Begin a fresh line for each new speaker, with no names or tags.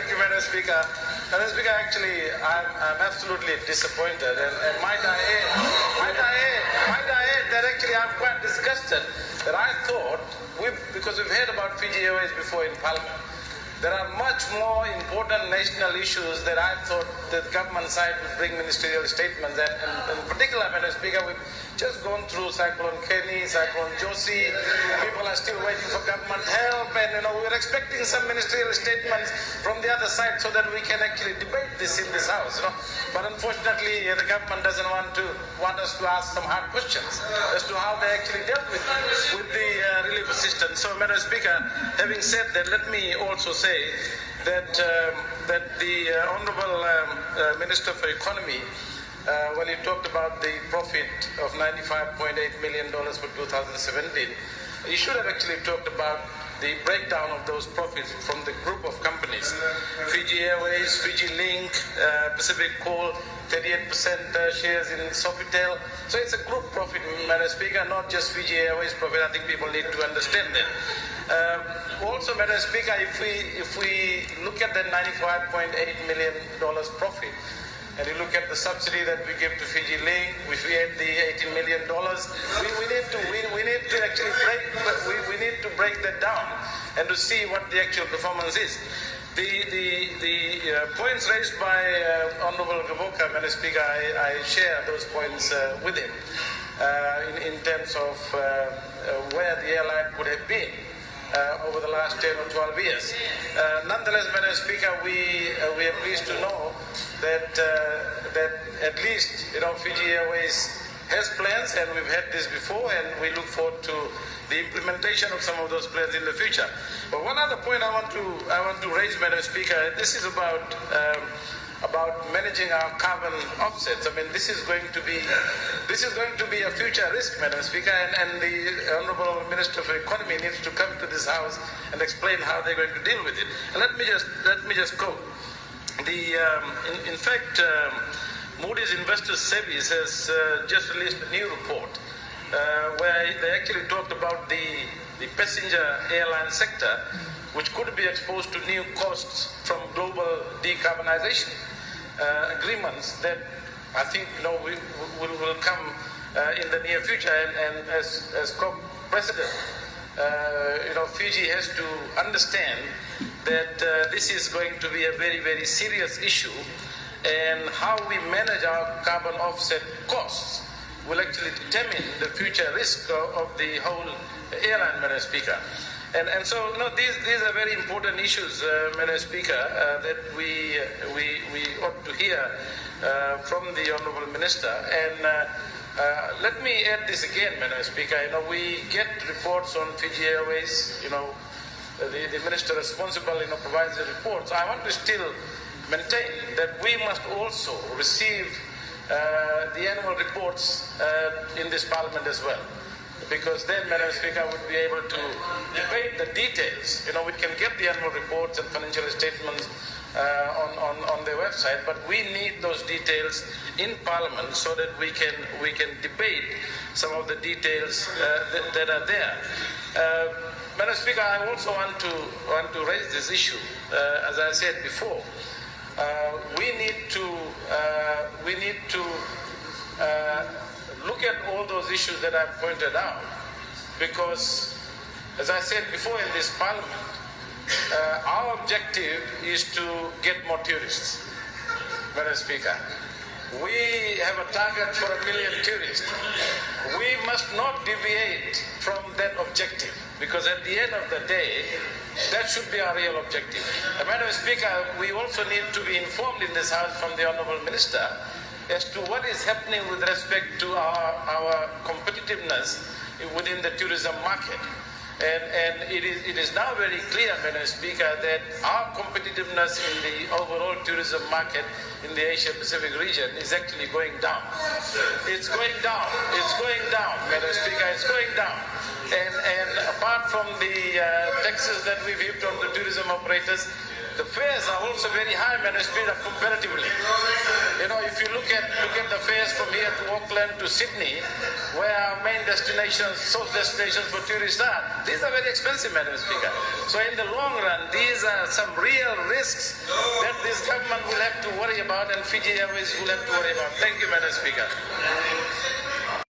you, Madam Speaker. Madam Speaker, actually, I'm absolutely disappointed, and might I add that actually I'm quite disgusted that I thought, because we've heard about Fiji Airways before in Parliament, there are much more important national issues that I thought the government side would bring ministerial statements, and in particular, Madam Speaker, we've just gone through Cyclone Kenny, Cyclone Josie. People are still waiting for government help, and we're expecting some ministerial statements from the other side so that we can actually debate this in this house. But unfortunately, the government doesn't want us to ask some hard questions as to how they actually dealt with the relief assistance. So, Madam Speaker, having said that, let me also say that the Honourable Minister for Economy, when he talked about the profit of $95.8 million for 2017, he should have actually talked about the breakdown of those profits from the group of companies. Fiji Airways, Fiji Link, Pacific Coal, 38% shares in Sofitel. So it's a group profit, Madam Speaker, not just Fiji Airways profit. I think people need to understand that. Also, Madam Speaker, if we look at that $95.8 million profit, and you look at the subsidy that we give to Fiji Link, which we add the $18 million, we need to actually break that down and to see what the actual performance is. The points raised by Honourable Gavoka, Madam Speaker, I share those points with him in terms of where the airline would have been over the last 10 or 12 years. Nonetheless, Madam Speaker, we are pleased to know that at least Fiji Airways has plans, and we've had this before, and we look forward to the implementation of some of those plans in the future. But one other point I want to raise, Madam Speaker, this is about managing our carbon offsets. I mean, this is going to be a future risk, Madam Speaker, and the Honourable Minister for Economy needs to come to this House and explain how they're going to deal with it. And let me just quote. In fact, Moody's Investors Service has just released a new report where they actually talked about the passenger airline sector, which could be exposed to new costs from global decarbonization agreements that I think will come in the near future. And as co-president, Fiji has to understand that this is going to be a very, very serious issue, and how we manage our carbon offset costs will actually determine the future risk of the whole airline, Madam Speaker. And so, these are very important issues, Madam Speaker, that we ought to hear from the Honourable Minister. And let me add this again, Madam Speaker. We get reports on Fiji Airways. The minister responsible, provides the reports. I want to still maintain that we must also receive the annual reports in this Parliament as well, because then, Madam Speaker, would be able to debate the details. We can get the annual reports and financial statements on their website, but we need those details in Parliament so that we can debate some of the details that are there. Madam Speaker, I also want to raise this issue. As I said before, we need to look at all those issues that I've pointed out, because, as I said before in this Parliament, our objective is to get more tourists, Madam Speaker. We have a target for 1 million tourists. We must not deviate from that objective, because at the end of the day, that should be our real objective. Madam Speaker, we also need to be informed in this House from the Honourable Minister as to what is happening with respect to our competitiveness within the tourism market. And it is now very clear, Madam Speaker, that our competitiveness in the overall tourism market in the Asia-Pacific region is actually going down. It's going down. It's going down, Madam Speaker. It's going down. And apart from the taxes that we've heaped on the tourism operators, The fares are also very high, Madam Speaker, comparatively. You know, if you look at the fares from here to Auckland to Sydney, where our main destinations, source destinations for tourists are, these are very expensive, Madam Speaker. So in the long run, these are some real risks that this government will have to worry about and Fiji Airways will have to worry about. Thank you, Madam Speaker.